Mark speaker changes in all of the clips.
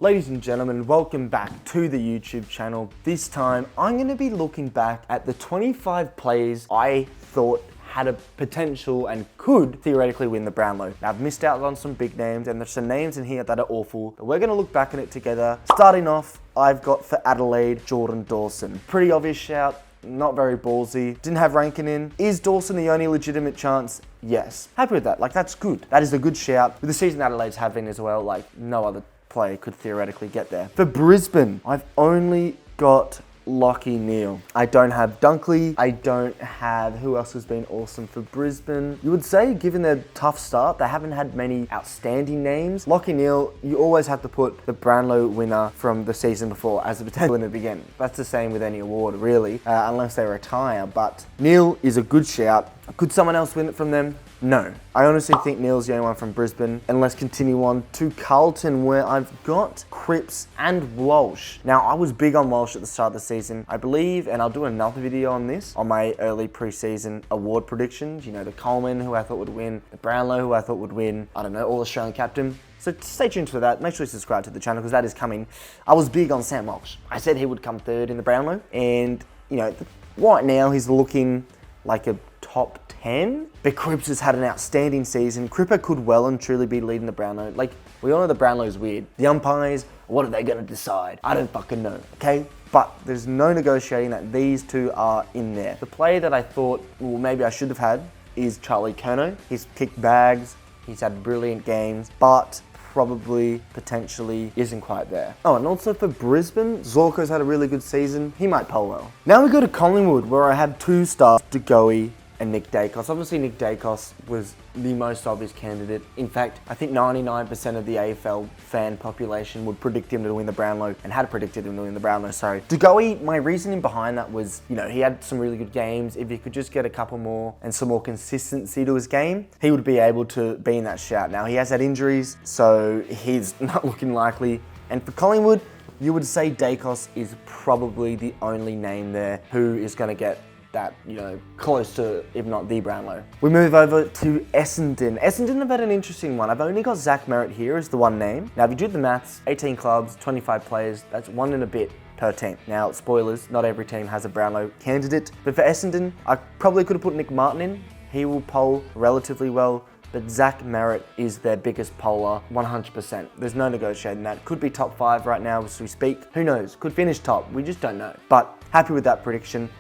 Speaker 1: Ladies and gentlemen, welcome back to the YouTube channel. This time, I'm going to be looking back at the 25 players I thought had a potential and could theoretically win the Brownlow. Now, I've missed out on some big names, and there's some names in here that are awful, but we're going to look back at it together. Starting off, I've got for Adelaide, Jordan Dawson. Pretty obvious shout. Not very ballsy. Didn't have Rankin in. Is Dawson the only legitimate chance? Yes. Happy with that. Like, that's good. That is a good shout. With the season Adelaide's having as well, like, no other player could theoretically get there. For Brisbane, I've only got Lachie Neale. I don't have Dunkley. I don't have who else has been awesome for Brisbane. You would say, given their tough start, they haven't had many outstanding names. Lachie Neale, you always have to put the Brownlow winner from the season before as a potential in the beginning. That's the same with any award, really, unless they retire. But Neale is a good shout. Could someone else win it from them? No. I honestly think Neale's the only one from Brisbane. And let's continue on to Carlton, where I've got Cripps and Walsh. Now, I was big on Walsh at the start of the season. I believe, and I'll do another video on this, on my early preseason award predictions. You know, the Coleman, who I thought would win, the Brownlow, who I thought would win, I don't know, All-Australian captain. So stay tuned for that. Make sure you subscribe to the channel because that is coming. I was big on Sam Walsh. I said he would come third in the Brownlow. And, you know, right now he's looking like a top 10. But Cripps has had an outstanding season. Cripper could well and truly be leading the Brownlow. Like, we all know the Brownlow's weird. The umpires, what are they going to decide? I don't fucking know, okay? But there's no negotiating that these two are in there. The player that I thought, well, maybe I should have had is Charlie Curnow. He's kicked bags. He's had brilliant games, but probably, potentially, isn't quite there. Oh, and also for Brisbane, Zorko's had a really good season. He might poll well. Now we go to Collingwood, where I had two stars, De Goey and Nick Dacos. Obviously, Nick Dacos was the most obvious candidate. In fact, I think 99% of the AFL fan population would predict him to win the Brownlow, and had predicted him to win the Brownlow, sorry. De Goey, my reasoning behind that was, you know, he had some really good games. If he could just get a couple more and some more consistency to his game, he would be able to be in that shout. Now, he has had injuries, so he's not looking likely. And for Collingwood, you would say Dacos is probably the only name there who is going to get that, you know, close to, if not the Brownlow. We move over to Essendon. Essendon have had an interesting one. I've only got Zach Merritt here as the one name. Now, if you do the maths, 18 clubs, 25 players, that's one and a bit per team. Now, spoilers, not every team has a Brownlow candidate, but for Essendon, I probably could have put Nick Martin in. He will poll relatively well, but Zach Merritt is their biggest poller, 100%. There's no negotiating that. Could be top 5 right now as we speak. Who knows? Could finish top. We just don't know. But happy with that prediction.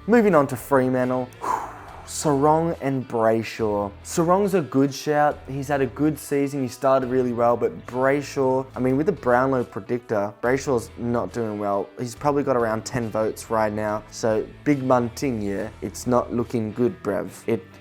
Speaker 1: Moving on to Fremantle, Sarong and Brayshaw. Sarong's a good shout. He's had a good season. He started really well, but Brayshaw, I mean, with the Brownlow predictor, Brayshaw's not doing well. He's probably got around 10 votes right now. So big munting, yeah. It's not looking good, bruv.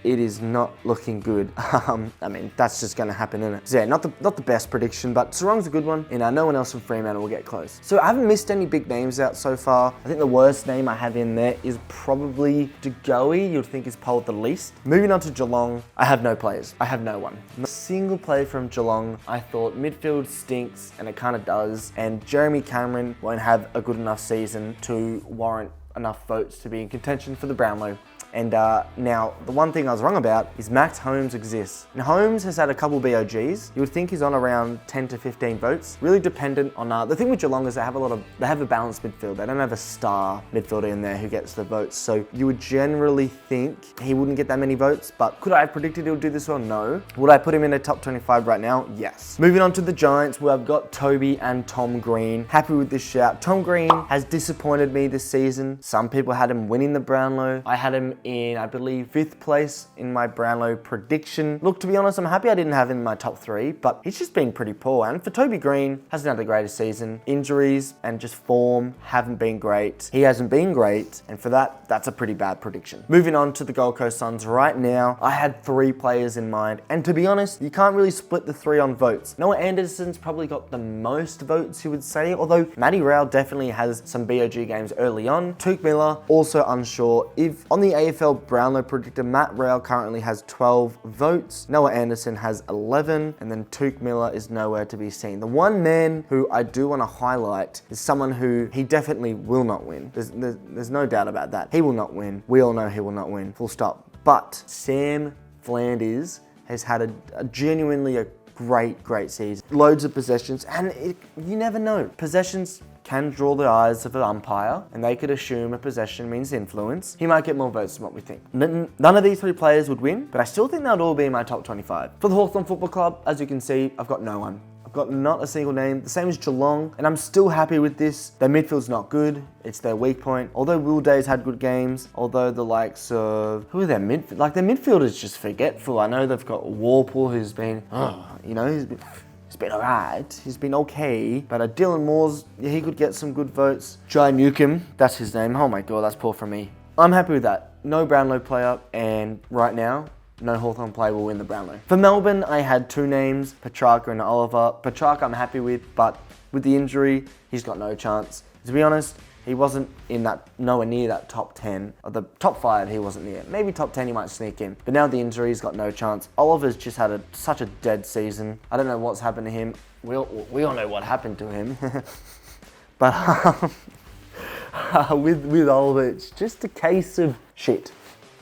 Speaker 1: It is not looking good. I mean, that's just going to happen, isn't it? So yeah, not the best prediction, but Sarong's a good one, and no one else from Fremantle will get close. So I haven't missed any big names out so far. I think the worst name I have in there is probably De Goey. You'd think is polled the least. Moving on to Geelong, I have no players. I have no one. Not a single player from Geelong. I thought midfield stinks, and it kind of does, and Jeremy Cameron won't have a good enough season to warrant enough votes to be in contention for the Brownlow. And now, the one thing I was wrong about is Max Holmes exists. And Holmes has had a couple BOGs. You would think he's on around 10 to 15 votes. Really dependent on, the thing with Geelong is they have a balanced midfield. They don't have a star midfielder in there who gets the votes. So you would generally think he wouldn't get that many votes, but could I have predicted he would do this well? No. Would I put him in the top 25 right now? Yes. Moving on to the Giants, where I've got Toby and Tom Green. Happy with this shout. Tom Green has disappointed me this season. Some people had him winning the Brownlow. I had him in, I believe, 5th place in my Brownlow prediction. Look, to be honest, I'm happy I didn't have him in my top 3, but he's just been pretty poor. And for Toby Green, hasn't had the greatest season. Injuries and just form haven't been great. He hasn't been great, and for that, that's a pretty bad prediction. Moving on to the Gold Coast Suns right now, I had 3 players in mind, and to be honest, you can't really split the 3 on votes. Noah Anderson's probably got the most votes, you would say, although Matty Rowell definitely has some BOG games early on. Tuke Miller, also unsure. If on the AFL Brownlow predictor, Matt Rowell currently has 12 votes. Noah Anderson has 11, and then Tuke Miller is nowhere to be seen. The one man who I do want to highlight is someone who he definitely will not win. There's no doubt about that. He will not win. We all know he will not win. Full stop. But Sam Flanders has had a genuinely great season. Loads of possessions, and you never know. Possessions can draw the eyes of an umpire, and they could assume a possession means influence. He might get more votes than what we think. None of these 3 players would win, but I still think they'd all be in my top 25. For the Hawthorn Football Club, as you can see, I've got no one. I've got not a single name, the same as Geelong, and I'm still happy with this. Their midfield's not good, it's their weak point. Although Will Day's had good games, although the likes of, who are their midfield? Like their midfield is just forgetful. I know they've got Warple who's been, he's been alright, he's been okay, but Dylan Moore's, he could get some good votes. Jai Newcomb, that's his name, oh my god, that's poor from me. I'm happy with that. No Brownlow player, and right now, no Hawthorn player will win the Brownlow. For Melbourne, I had 2 names, Petrarca and Oliver. Petrarca I'm happy with, but with the injury, he's got no chance. To be honest, he wasn't in that, nowhere near that top 10, or the top 5 he wasn't near. Maybe top 10 he might sneak in, but now the injury, he's got no chance. Oliver's just had such a dead season. I don't know what's happened to him. We all know what happened to him. But with Oliver, it's just a case of shit.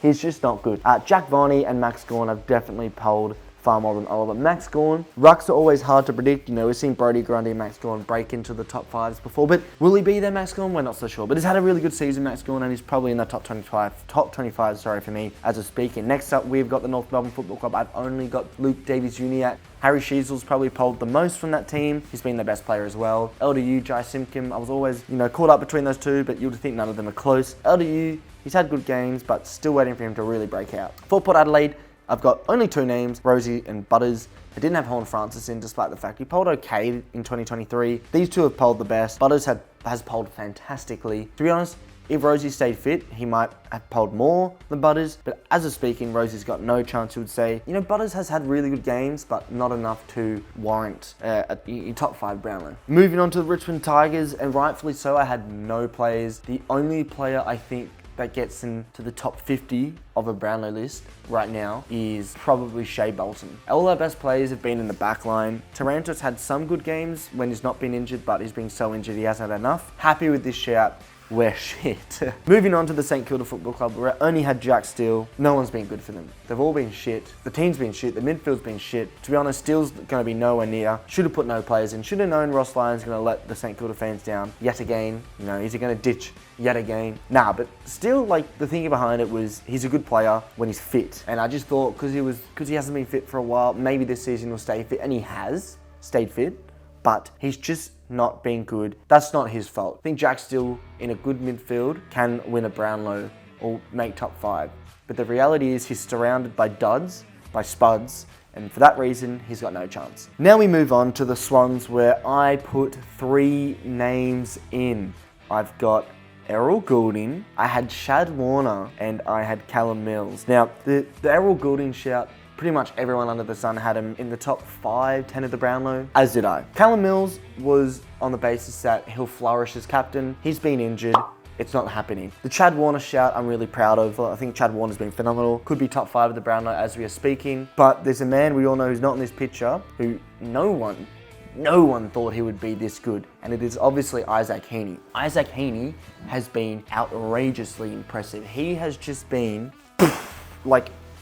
Speaker 1: He's just not good. Jack Varney and Max Gawn have definitely polled far more than Oliver. Max Gawn, rucks are always hard to predict. You know, we've seen Brodie Grundy and Max Gawn break into the top 5s before, but will he be there, Max Gawn? We're not so sure. But he's had a really good season, Max Gawn, and he's probably in the top 25, sorry for me, as of speaking. Next up, we've got the North Melbourne Football Club. I've only got Luke Davies-Uniacke. Harry Sheezel's probably polled the most from that team. He's been their best player as well. LDU, Jai Simkin, I was always, caught up between those 2, but you'd think none of them are close. LDU, he's had good games, but still waiting for him to really break out. For Port Adelaide, I've got only 2 names, Rosie and Butters. I didn't have Horn Francis in, despite the fact he polled okay in 2023. These 2 have polled the best. Butters has polled fantastically. To be honest, if Rosie stayed fit, he might have polled more than Butters, but as of speaking, Rosie's got no chance, you would say. Butters has had really good games, but not enough to warrant a top 5 Brownlow. Moving on to the Richmond Tigers, and rightfully so, I had no players. The only player I think that gets into the top 50 of a Brownlow list right now is probably Shea Bolton. All our best players have been in the back line. Taranto's had some good games when he's not been injured, but he's been so injured he hasn't had enough. Happy with this shout. We're shit. Moving on to the St Kilda Football Club, where I only had Jack Steele. No one's been good for them. They've all been shit. The team's been shit. The midfield's been shit. To be honest, Steele's going to be nowhere near. Should have put no players in. Should have known Ross Lyon's going to let the St Kilda fans down yet again. Is he going to ditch yet again? Nah, but still, the thinking behind it was he's a good player when he's fit. And I just thought because he hasn't been fit for a while, maybe this season he'll stay fit, and he has stayed fit. But he's just not been good. That's not his fault. I think Jack Steele in a good midfield can win a Brownlow or make top 5. But the reality is he's surrounded by duds, by spuds, and for that reason, he's got no chance. Now we move on to the Swans, where I put 3 names in. I've got Errol Goulding, I had Shad Warner, and I had Callum Mills. Now, the Errol Goulding shout, pretty much everyone under the sun had him in the top 5, 10 of the Brownlow, as did I. Callum Mills was on the basis that he'll flourish as captain. He's been injured. It's not happening. The Chad Warner shout, I'm really proud of. I think Chad Warner's been phenomenal. Could be top 5 of the Brownlow as we are speaking. But there's a man we all know who's not in this picture who no one thought he would be this good. And it is obviously Isaac Heeney. Isaac Heeney has been outrageously impressive. He has just been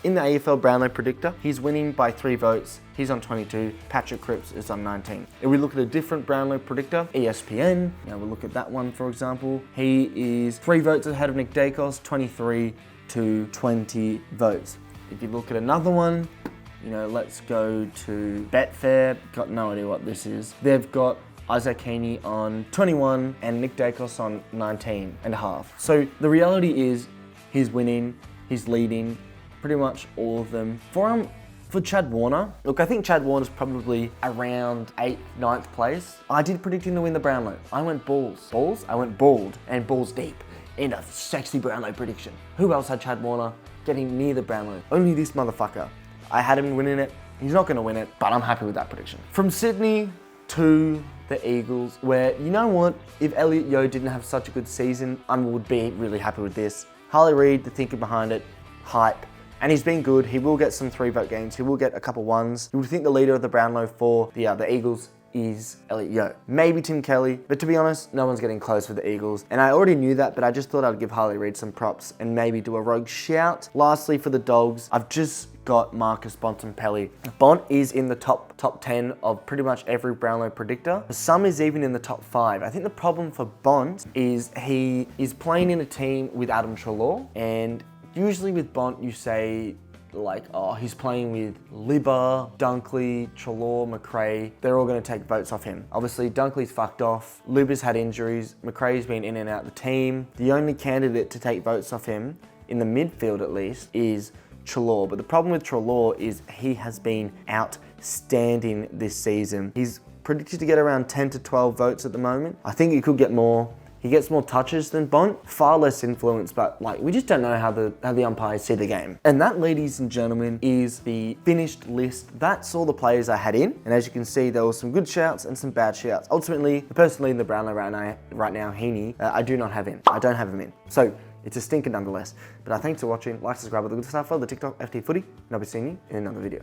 Speaker 1: in the AFL Brownlow predictor, he's winning by 3 votes. He's on 22. Patrick Cripps is on 19. If we look at a different Brownlow predictor, ESPN, now we'll look at that one, for example. He is 3 votes ahead of Nick Dacos, 23 to 20 votes. If you look at another one, let's go to Betfair. Got no idea what this is. They've got Isaac Heeney on 21 and Nick Dacos on 19.5. So the reality is he's winning, he's leading, pretty much all of them. For Chad Warner, look, I think Chad Warner's probably around 8th, 9th place. I did predict him to win the Brownlow. I went balls. Balls? I went bald and balls deep in a sexy Brownlow prediction. Who else had Chad Warner getting near the Brownlow? Only this motherfucker. I had him winning it. He's not going to win it, but I'm happy with that prediction. From Sydney to the Eagles, where, if Elliot Yeo didn't have such a good season, I would be really happy with this. Harley Reid, the thinking behind it, hype. And he's been good. He will get some 3-vote games. He will get a couple ones. You would think the leader of the Brownlow for the Eagles is Elliot Yeo. Maybe Tim Kelly, but to be honest, no one's getting close with the Eagles. And I already knew that, but I just thought I'd give Harley Reid some props and maybe do a rogue shout. Lastly, for the Dogs, I've just got Marcus Bontempelli. Bont is in the top 10 of pretty much every Brownlow predictor. For some is even in the top 5. I think the problem for Bont is he is playing in a team with Adam Treloar, and usually with Bont you say like, oh, he's playing with Libba, Dunkley, Treloar, McRae. They're all going to take votes off him. Obviously, Dunkley's fucked off. Libba's had injuries. McRae's been in and out the team. The only candidate to take votes off him, in the midfield at least, is Treloar. But the problem with Treloar is he has been outstanding this season. He's predicted to get around 10 to 12 votes at the moment. I think he could get more. He gets more touches than Bont, far less influence, but like, we just don't know how the umpires see the game. And that, ladies and gentlemen, is the finished list. That's all the players I had in. And as you can see, there were some good shouts and some bad shouts. Ultimately, the person leading the Brownlow right now, Heeney, I do not have in. I don't have him in. So it's a stinker nonetheless. But thanks for watching. Like, subscribe, all the good stuff. Follow the TikTok FTFooty, and I'll be seeing you in another video.